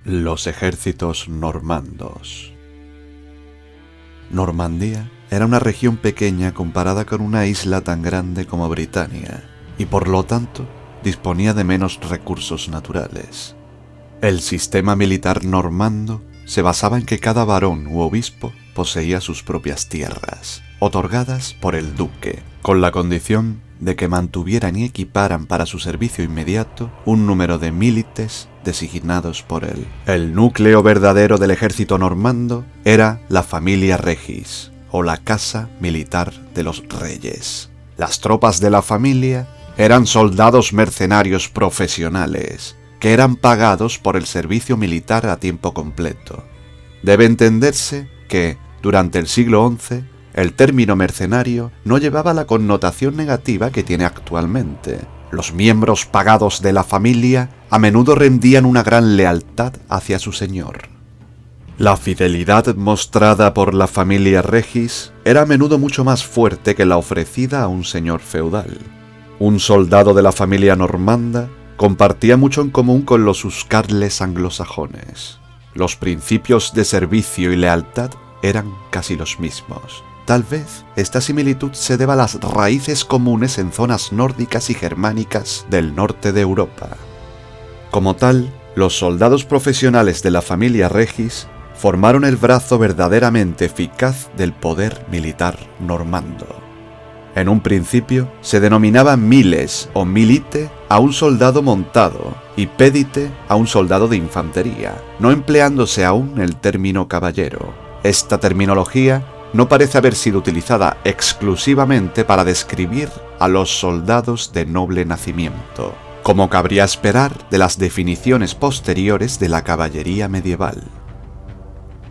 Los ejércitos normandos. Normandía era una región pequeña comparada con una isla tan grande como Britania, y por lo tanto disponía de menos recursos naturales. El sistema militar normando se basaba en que cada barón u obispo poseía sus propias tierras, otorgadas por el duque, con la condición de que mantuvieran y equiparan para su servicio inmediato un número de milites designados por él. El núcleo verdadero del ejército normando era la familia regis, o la casa militar de los reyes. Las tropas de la familia eran soldados mercenarios profesionales, que eran pagados por el servicio militar a tiempo completo. Debe entenderse que, durante el siglo XI, el término mercenario no llevaba la connotación negativa que tiene actualmente. Los miembros pagados de la familia a menudo rendían una gran lealtad hacia su señor. La fidelidad mostrada por la familia regis era a menudo mucho más fuerte que la ofrecida a un señor feudal. Un soldado de la familia normanda compartía mucho en común con los huscarles anglosajones. Los principios de servicio y lealtad eran casi los mismos. Tal vez esta similitud se deba a las raíces comunes en zonas nórdicas y germánicas del norte de Europa. Como tal, los soldados profesionales de la familia regis formaron el brazo verdaderamente eficaz del poder militar normando. En un principio se denominaba miles o milite a un soldado montado y pedite a un soldado de infantería, no empleándose aún el término caballero. Esta terminología no parece haber sido utilizada exclusivamente para describir a los soldados de noble nacimiento, como cabría esperar de las definiciones posteriores de la caballería medieval.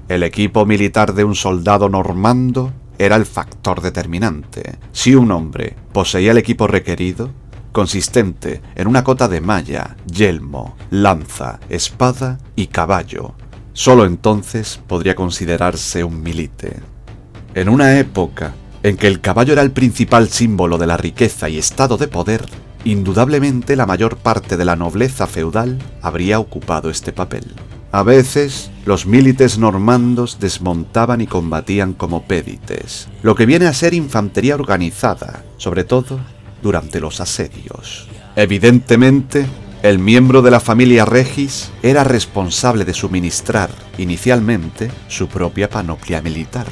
El equipo militar de un soldado normando era el factor determinante. Si un hombre poseía el equipo requerido, consistente en una cota de malla, yelmo, lanza, espada y caballo, solo entonces podría considerarse un milite. En una época en que el caballo era el principal símbolo de la riqueza y estado de poder, indudablemente la mayor parte de la nobleza feudal habría ocupado este papel. A veces, los milites normandos desmontaban y combatían como pédites, lo que viene a ser infantería organizada, sobre todo durante los asedios. Evidentemente, el miembro de la familia regis era responsable de suministrar, inicialmente, su propia panoplia militar.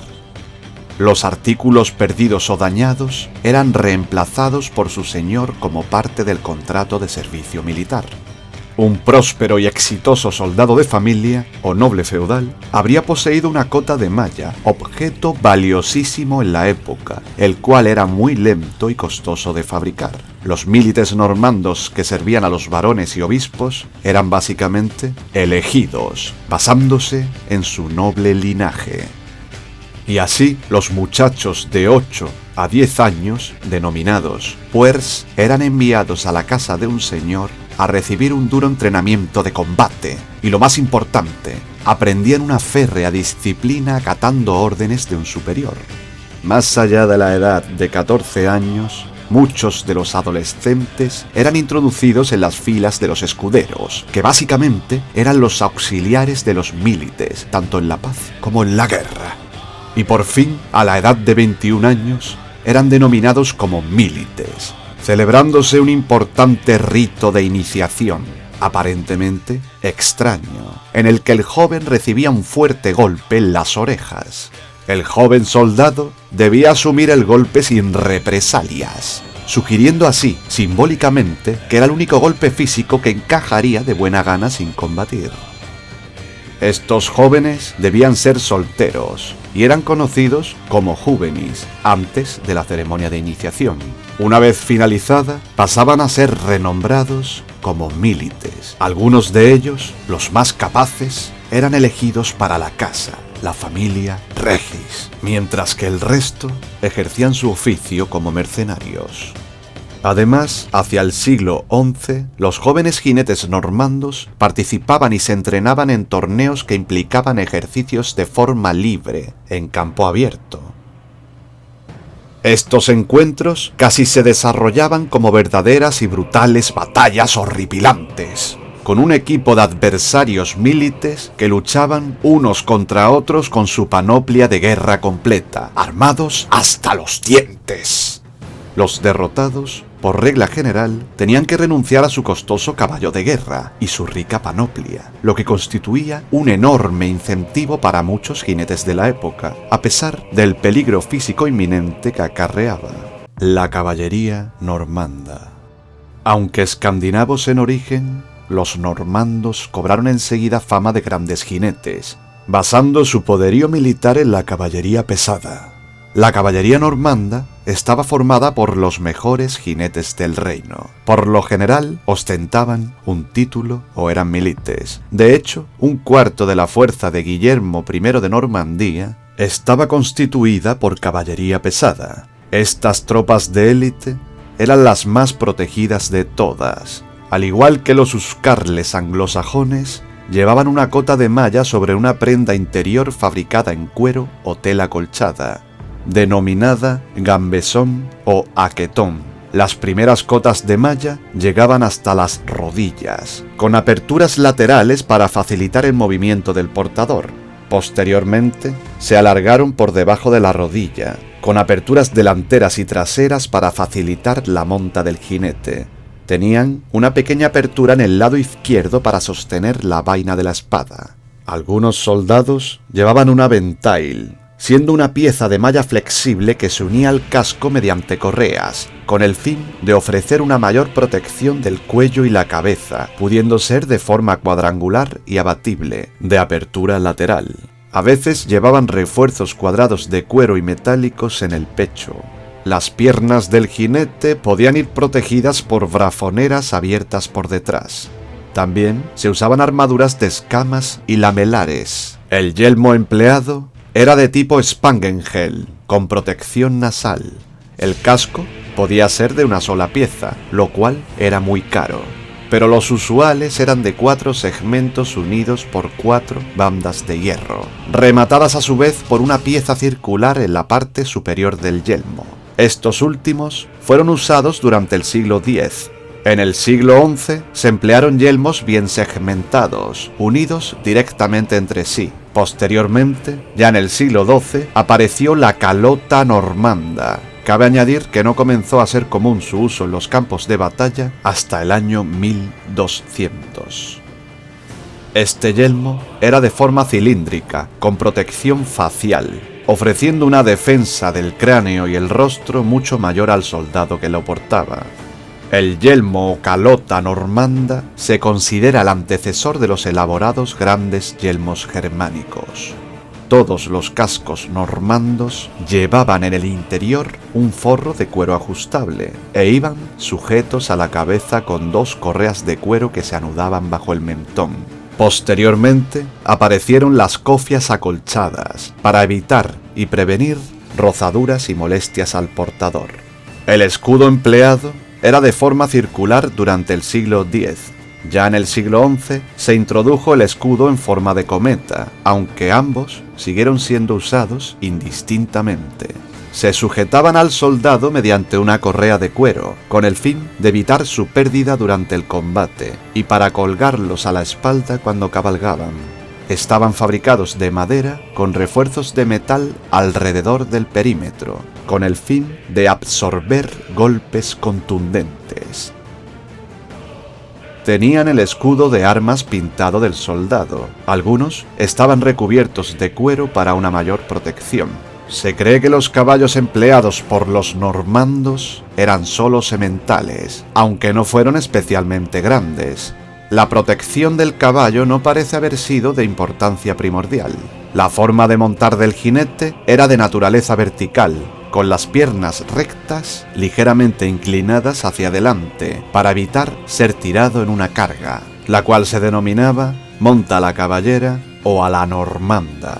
Los artículos perdidos o dañados eran reemplazados por su señor como parte del contrato de servicio militar. Un próspero y exitoso soldado de familia, o noble feudal, habría poseído una cota de malla, objeto valiosísimo en la época, el cual era muy lento y costoso de fabricar. Los milites normandos que servían a los varones y obispos eran básicamente elegidos, basándose en su noble linaje. Y así, los muchachos de 8 a 10 años, denominados puers, eran enviados a la casa de un señor a recibir un duro entrenamiento de combate, y lo más importante, aprendían una férrea disciplina acatando órdenes de un superior. Más allá de la edad de 14 años, muchos de los adolescentes eran introducidos en las filas de los escuderos, que básicamente eran los auxiliares de los milites, tanto en la paz como en la guerra. Y por fin, a la edad de 21 años, eran denominados como milites, celebrándose un importante rito de iniciación, aparentemente extraño, en el que el joven recibía un fuerte golpe en las orejas. El joven soldado debía asumir el golpe sin represalias, sugiriendo así, simbólicamente, que era el único golpe físico que encajaría de buena gana sin combatir. Estos jóvenes debían ser solteros y eran conocidos como juvenis antes de la ceremonia de iniciación. Una vez finalizada, pasaban a ser renombrados como milites. Algunos de ellos, los más capaces, eran elegidos para la casa, la familia regis, mientras que el resto ejercían su oficio como mercenarios. Además, hacia el siglo XI, los jóvenes jinetes normandos participaban y se entrenaban en torneos que implicaban ejercicios de forma libre, en campo abierto. Estos encuentros casi se desarrollaban como verdaderas y brutales batallas horripilantes, con un equipo de adversarios milites que luchaban unos contra otros con su panoplia de guerra completa, armados hasta los dientes. Los derrotados, por regla general, tenían que renunciar a su costoso caballo de guerra y su rica panoplia, lo que constituía un enorme incentivo para muchos jinetes de la época, a pesar del peligro físico inminente que acarreaba. La caballería normanda. Aunque escandinavos en origen, los normandos cobraron enseguida fama de grandes jinetes, basando su poderío militar en la caballería pesada. La caballería normanda estaba formada por los mejores jinetes del reino. Por lo general, ostentaban un título o eran milites. De hecho, un cuarto de la fuerza de Guillermo I de Normandía estaba constituida por caballería pesada. Estas tropas de élite eran las más protegidas de todas. Al igual que los huscarles anglosajones, llevaban una cota de malla sobre una prenda interior fabricada en cuero o tela colchada, denominada gambesón o aquetón. Las primeras cotas de malla llegaban hasta las rodillas, con aperturas laterales para facilitar el movimiento del portador. Posteriormente, se alargaron por debajo de la rodilla, con aperturas delanteras y traseras para facilitar la monta del jinete. Tenían una pequeña apertura en el lado izquierdo para sostener la vaina de la espada. Algunos soldados llevaban una ventail, siendo una pieza de malla flexible que se unía al casco mediante correas, con el fin de ofrecer una mayor protección del cuello y la cabeza, pudiendo ser de forma cuadrangular y abatible, de apertura lateral. A veces llevaban refuerzos cuadrados de cuero y metálicos en el pecho. Las piernas del jinete podían ir protegidas por brafoneras abiertas por detrás. También se usaban armaduras de escamas y lamelares. El yelmo empleado era de tipo Spangengel, con protección nasal. El casco podía ser de una sola pieza, lo cual era muy caro, pero los usuales eran de 4 segmentos unidos por 4 bandas de hierro, rematadas a su vez por una pieza circular en la parte superior del yelmo. Estos últimos fueron usados durante el siglo X. En el siglo XI se emplearon yelmos bien segmentados, unidos directamente entre sí. Posteriormente, ya en el siglo XII, apareció la calota normanda. Cabe añadir que no comenzó a ser común su uso en los campos de batalla hasta el año 1200. Este yelmo era de forma cilíndrica, con protección facial, ofreciendo una defensa del cráneo y el rostro mucho mayor al soldado que lo portaba. El yelmo o calota normanda se considera el antecesor de los elaborados grandes yelmos germánicos. Todos los cascos normandos llevaban en el interior un forro de cuero ajustable e iban sujetos a la cabeza con 2 correas de cuero que se anudaban bajo el mentón. Posteriormente aparecieron las cofias acolchadas para evitar y prevenir rozaduras y molestias al portador. El escudo empleado era de forma circular durante el siglo X. Ya en el siglo XI se introdujo el escudo en forma de cometa, aunque ambos siguieron siendo usados indistintamente. Se sujetaban al soldado mediante una correa de cuero, con el fin de evitar su pérdida durante el combate y para colgarlos a la espalda cuando cabalgaban. Estaban fabricados de madera con refuerzos de metal alrededor del perímetro, con el fin de absorber golpes contundentes. Tenían el escudo de armas pintado del soldado. Algunos estaban recubiertos de cuero para una mayor protección. Se cree que los caballos empleados por los normandos eran solo sementales, aunque no fueron especialmente grandes. La protección del caballo no parece haber sido de importancia primordial. La forma de montar del jinete era de naturaleza vertical, con las piernas rectas, ligeramente inclinadas hacia adelante, para evitar ser tirado en una carga, la cual se denominaba monta a la caballera o a la normanda.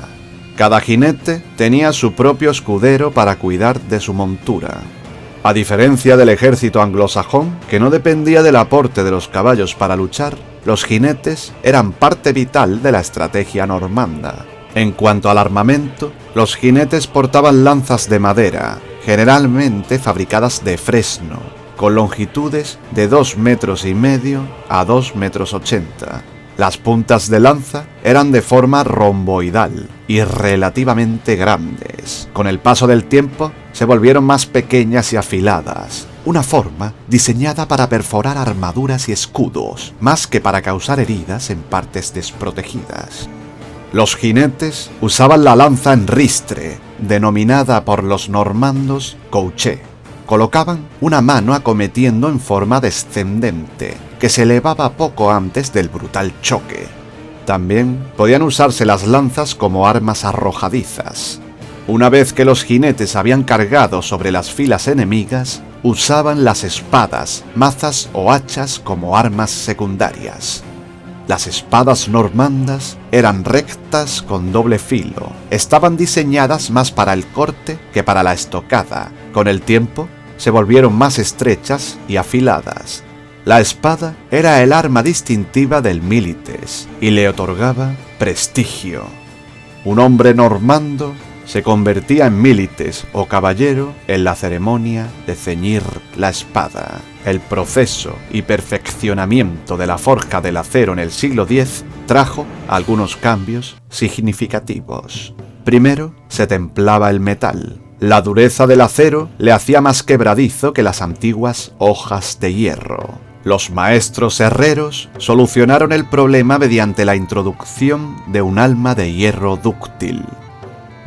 Cada jinete tenía su propio escudero para cuidar de su montura. A diferencia del ejército anglosajón, que no dependía del aporte de los caballos para luchar, los jinetes eran parte vital de la estrategia normanda. En cuanto al armamento, los jinetes portaban lanzas de madera, generalmente fabricadas de fresno, con longitudes de 2,5 metros a 2,80 metros. Las puntas de lanza eran de forma romboidal y relativamente grandes. Con el paso del tiempo se volvieron más pequeñas y afiladas, una forma diseñada para perforar armaduras y escudos, más que para causar heridas en partes desprotegidas. Los jinetes usaban la lanza en ristre, denominada por los normandos couché. Colocaban una mano acometiendo en forma descendente, que se elevaba poco antes del brutal choque. También podían usarse las lanzas como armas arrojadizas. Una vez que los jinetes habían cargado sobre las filas enemigas, usaban las espadas, mazas o hachas como armas secundarias. Las espadas normandas eran rectas con doble filo. Estaban diseñadas más para el corte que para la estocada. Con el tiempo, se volvieron más estrechas y afiladas. La espada era el arma distintiva del milites y le otorgaba prestigio. Un hombre normando se convertía en milites o caballero en la ceremonia de ceñir la espada. El proceso y perfeccionamiento de la forja del acero en el siglo X trajo algunos cambios significativos. Primero, se templaba el metal. La dureza del acero le hacía más quebradizo que las antiguas hojas de hierro. Los maestros herreros solucionaron el problema mediante la introducción de un alma de hierro dúctil.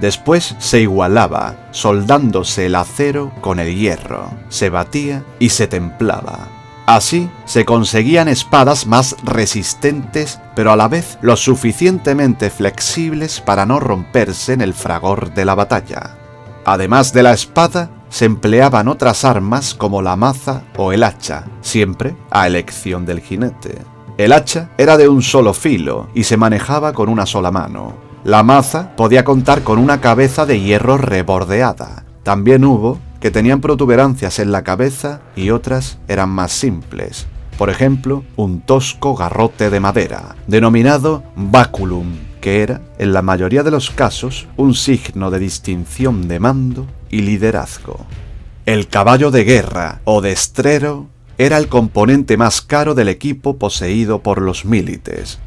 Después se igualaba, soldándose el acero con el hierro, se batía y se templaba. Así se conseguían espadas más resistentes, pero a la vez lo suficientemente flexibles para no romperse en el fragor de la batalla. Además de la espada, se empleaban otras armas como la maza o el hacha, siempre a elección del jinete. El hacha era de un solo filo y se manejaba con una sola mano. La maza podía contar con una cabeza de hierro rebordeada. También hubo que tenían protuberancias en la cabeza y otras eran más simples. Por ejemplo, un tosco garrote de madera, denominado baculum, que era, en la mayoría de los casos, un signo de distinción de mando y liderazgo. El caballo de guerra o destrero era el componente más caro del equipo poseído por los milites.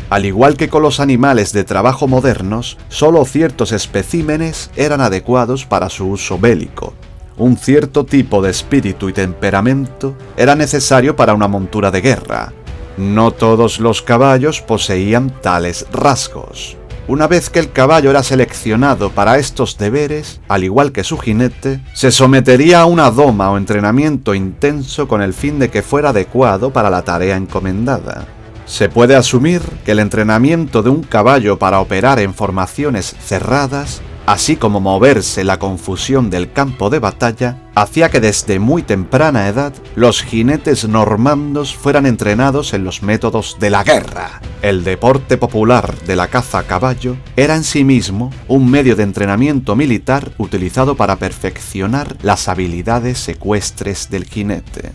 Al igual que con los animales de trabajo modernos, solo ciertos especímenes eran adecuados para su uso bélico. Un cierto tipo de espíritu y temperamento era necesario para una montura de guerra. No todos los caballos poseían tales rasgos. Una vez que el caballo era seleccionado para estos deberes, al igual que su jinete, se sometería a una doma o entrenamiento intenso con el fin de que fuera adecuado para la tarea encomendada. Se puede asumir que el entrenamiento de un caballo para operar en formaciones cerradas, así como moverse la confusión del campo de batalla, hacía que desde muy temprana edad los jinetes normandos fueran entrenados en los métodos de la guerra. El deporte popular de la caza a caballo era en sí mismo un medio de entrenamiento militar utilizado para perfeccionar las habilidades ecuestres del jinete.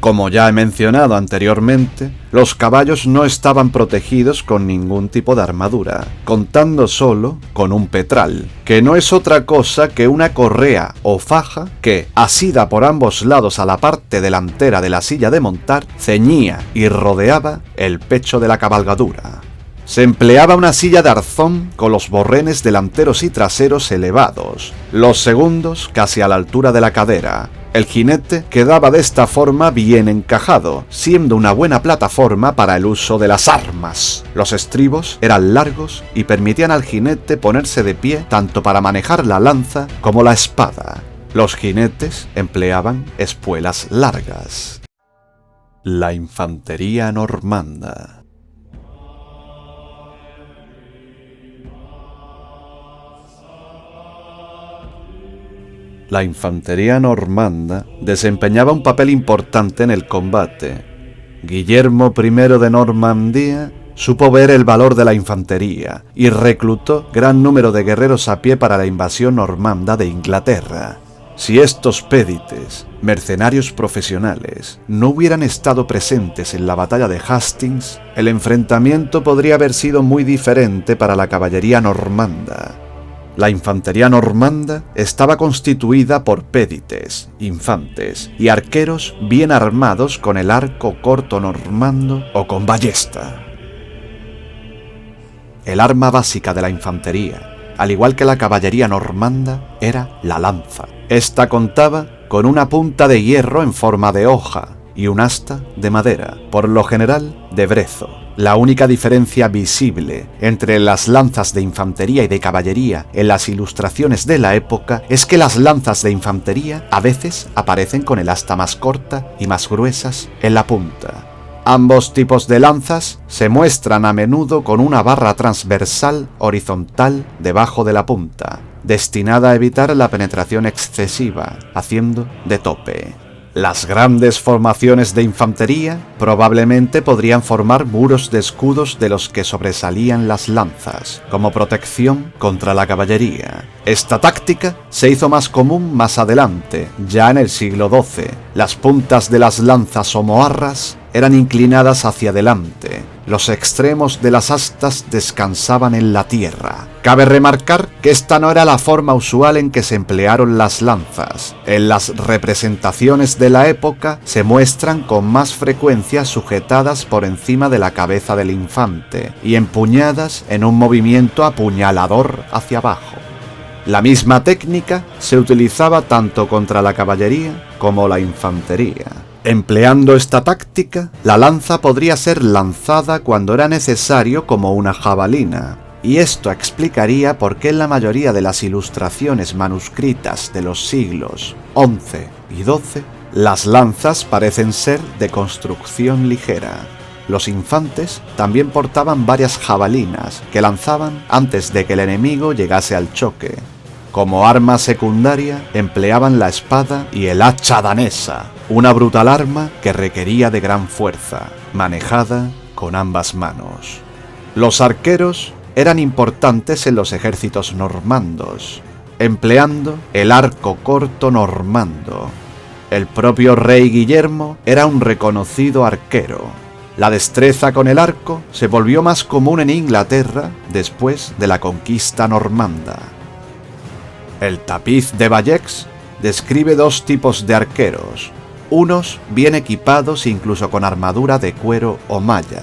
Como ya he mencionado anteriormente, los caballos no estaban protegidos con ningún tipo de armadura, contando solo con un petral, que no es otra cosa que una correa o faja que, asida por ambos lados a la parte delantera de la silla de montar, ceñía y rodeaba el pecho de la cabalgadura. Se empleaba una silla de arzón con los borrenes delanteros y traseros elevados, los segundos casi a la altura de la cadera. El jinete quedaba de esta forma bien encajado, siendo una buena plataforma para el uso de las armas. Los estribos eran largos y permitían al jinete ponerse de pie tanto para manejar la lanza como la espada. Los jinetes empleaban espuelas largas. La infantería normanda. La infantería normanda desempeñaba un papel importante en el combate. Guillermo I de Normandía supo ver el valor de la infantería y reclutó gran número de guerreros a pie para la invasión normanda de Inglaterra. Si estos pédites, mercenarios profesionales, no hubieran estado presentes en la batalla de Hastings, el enfrentamiento podría haber sido muy diferente para la caballería normanda. La infantería normanda estaba constituida por pédites, infantes y arqueros bien armados con el arco corto normando o con ballesta. El arma básica de la infantería, al igual que la caballería normanda, era la lanza. Esta contaba con una punta de hierro en forma de hoja y un asta de madera, por lo general de brezo. La única diferencia visible entre las lanzas de infantería y de caballería en las ilustraciones de la época es que las lanzas de infantería a veces aparecen con el asta más corta y más gruesas en la punta. Ambos tipos de lanzas se muestran a menudo con una barra transversal horizontal debajo de la punta, destinada a evitar la penetración excesiva, haciendo de tope. Las grandes formaciones de infantería probablemente podrían formar muros de escudos de los que sobresalían las lanzas, como protección contra la caballería. Esta táctica se hizo más común más adelante, ya en el siglo XII. Las puntas de las lanzas o moarras eran inclinadas hacia adelante. Los extremos de las astas descansaban en la tierra. Cabe remarcar que esta no era la forma usual en que se emplearon las lanzas. En las representaciones de la época se muestran con más frecuencia sujetadas por encima de la cabeza del infante y empuñadas en un movimiento apuñalador hacia abajo. La misma técnica se utilizaba tanto contra la caballería como la infantería. Empleando esta táctica, la lanza podría ser lanzada cuando era necesario como una jabalina, y esto explicaría por qué en la mayoría de las ilustraciones manuscritas de los siglos XI y XII, las lanzas parecen ser de construcción ligera. Los infantes también portaban varias jabalinas que lanzaban antes de que el enemigo llegase al choque. Como arma secundaria empleaban la espada y el hacha danesa, una brutal arma que requería de gran fuerza, manejada con ambas manos. Los arqueros eran importantes en los ejércitos normandos, empleando el arco corto normando. El propio rey Guillermo era un reconocido arquero. La destreza con el arco se volvió más común en Inglaterra después de la conquista normanda. El tapiz de Bayeux describe dos tipos de arqueros, unos bien equipados incluso con armadura de cuero o malla,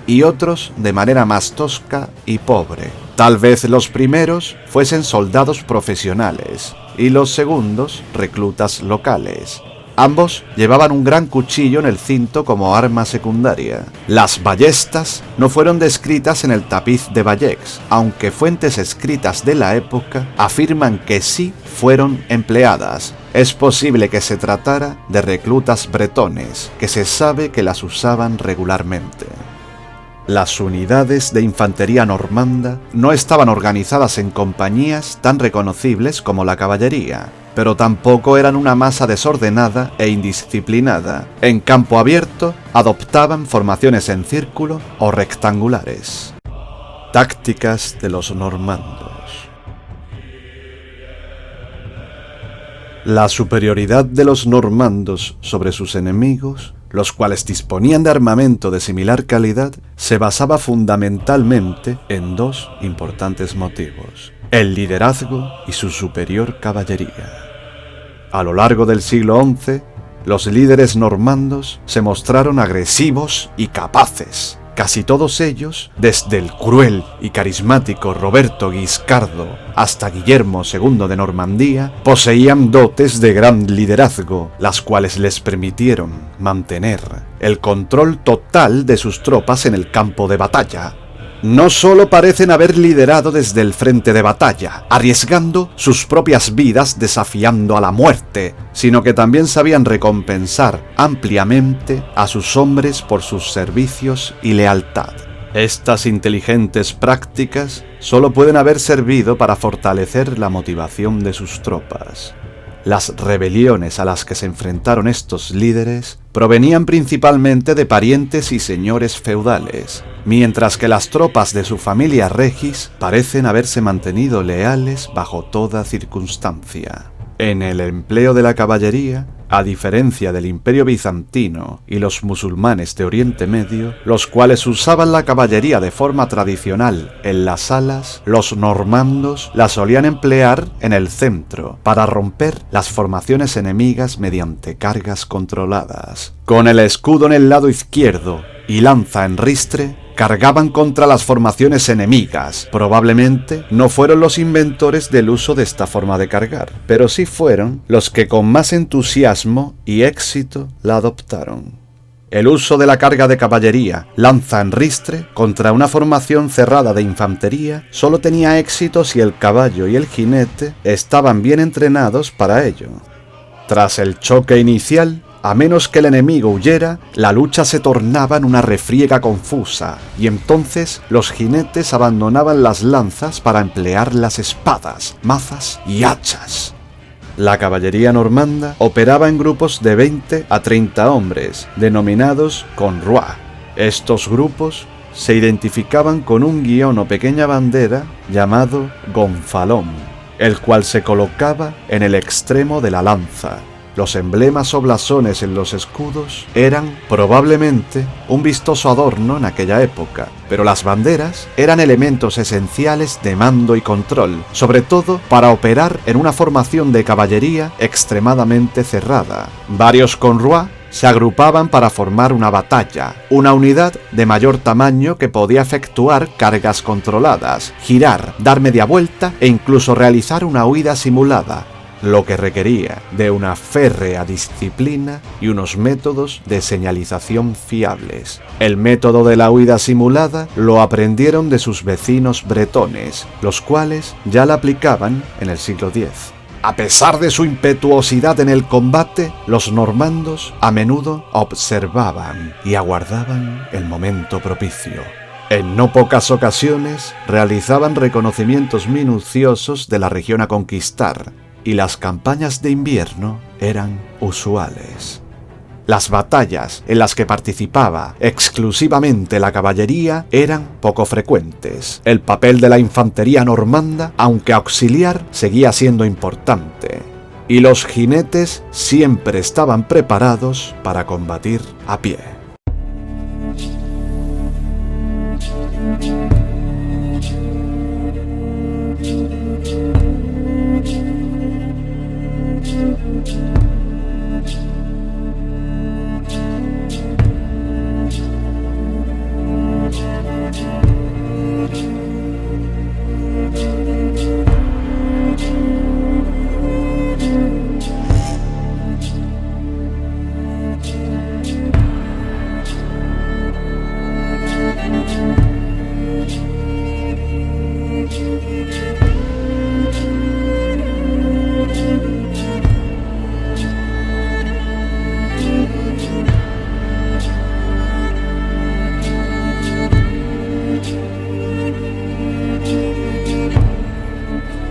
y otros de manera más tosca y pobre. Tal vez los primeros fuesen soldados profesionales y los segundos reclutas locales. Ambos llevaban un gran cuchillo en el cinto como arma secundaria. Las ballestas no fueron descritas en el tapiz de Bayeux, aunque fuentes escritas de la época afirman que sí fueron empleadas. Es posible que se tratara de reclutas bretones, que se sabe que las usaban regularmente. Las unidades de infantería normanda no estaban organizadas en compañías tan reconocibles como la caballería, pero tampoco eran una masa desordenada e indisciplinada. En campo abierto adoptaban formaciones en círculo o rectangulares. Tácticas de los normandos. La superioridad de los normandos sobre sus enemigos, los cuales disponían de armamento de similar calidad, se basaba fundamentalmente en dos importantes motivos: el liderazgo y su superior caballería. A lo largo del siglo XI, los líderes normandos se mostraron agresivos y capaces. Casi todos ellos, desde el cruel y carismático Roberto Guiscardo hasta Guillermo II de Normandía, poseían dotes de gran liderazgo, las cuales les permitieron mantener el control total de sus tropas en el campo de batalla. No solo parecen haber liderado desde el frente de batalla, arriesgando sus propias vidas desafiando a la muerte, sino que también sabían recompensar ampliamente a sus hombres por sus servicios y lealtad. Estas inteligentes prácticas solo pueden haber servido para fortalecer la motivación de sus tropas. Las rebeliones a las que se enfrentaron estos líderes provenían principalmente de parientes y señores feudales, mientras que las tropas de su familia regis parecen haberse mantenido leales bajo toda circunstancia. En el empleo de la caballería, A diferencia del Imperio bizantino y los musulmanes de Oriente Medio, los cuales usaban la caballería de forma tradicional en las alas, los normandos la solían emplear en el centro para romper las formaciones enemigas mediante cargas controladas. Con el escudo en el lado izquierdo y lanza en ristre, cargaban contra las formaciones enemigas. Probablemente no fueron los inventores del uso de esta forma de cargar, pero sí fueron los que con más entusiasmo y éxito la adoptaron. El uso de la carga de caballería, lanza en ristre, contra una formación cerrada de infantería, solo tenía éxito si el caballo y el jinete estaban bien entrenados para ello. Tras el choque inicial, a menos que el enemigo huyera, la lucha se tornaba en una refriega confusa, y entonces los jinetes abandonaban las lanzas para emplear las espadas, mazas y hachas. La caballería normanda operaba en grupos de 20 a 30 hombres, denominados conrois. Estos grupos se identificaban con un guión o pequeña bandera llamado gonfalón, el cual se colocaba en el extremo de la lanza. Los emblemas o blasones en los escudos eran, probablemente, un vistoso adorno en aquella época, pero las banderas eran elementos esenciales de mando y control, sobre todo para operar en una formación de caballería extremadamente cerrada. Varios conrois se agrupaban para formar una batalla, una unidad de mayor tamaño que podía efectuar cargas controladas, girar, dar media vuelta e incluso realizar una huida simulada, lo que requería de una férrea disciplina y unos métodos de señalización fiables. El método de la huida simulada lo aprendieron de sus vecinos bretones, los cuales ya la aplicaban en el siglo X. A pesar de su impetuosidad en el combate, los normandos a menudo observaban y aguardaban el momento propicio. En no pocas ocasiones realizaban reconocimientos minuciosos de la región a conquistar, y las campañas de invierno eran usuales. Las batallas en las que participaba exclusivamente la caballería eran poco frecuentes. El papel de la infantería normanda, aunque auxiliar, seguía siendo importante, y los jinetes siempre estaban preparados para combatir a pie.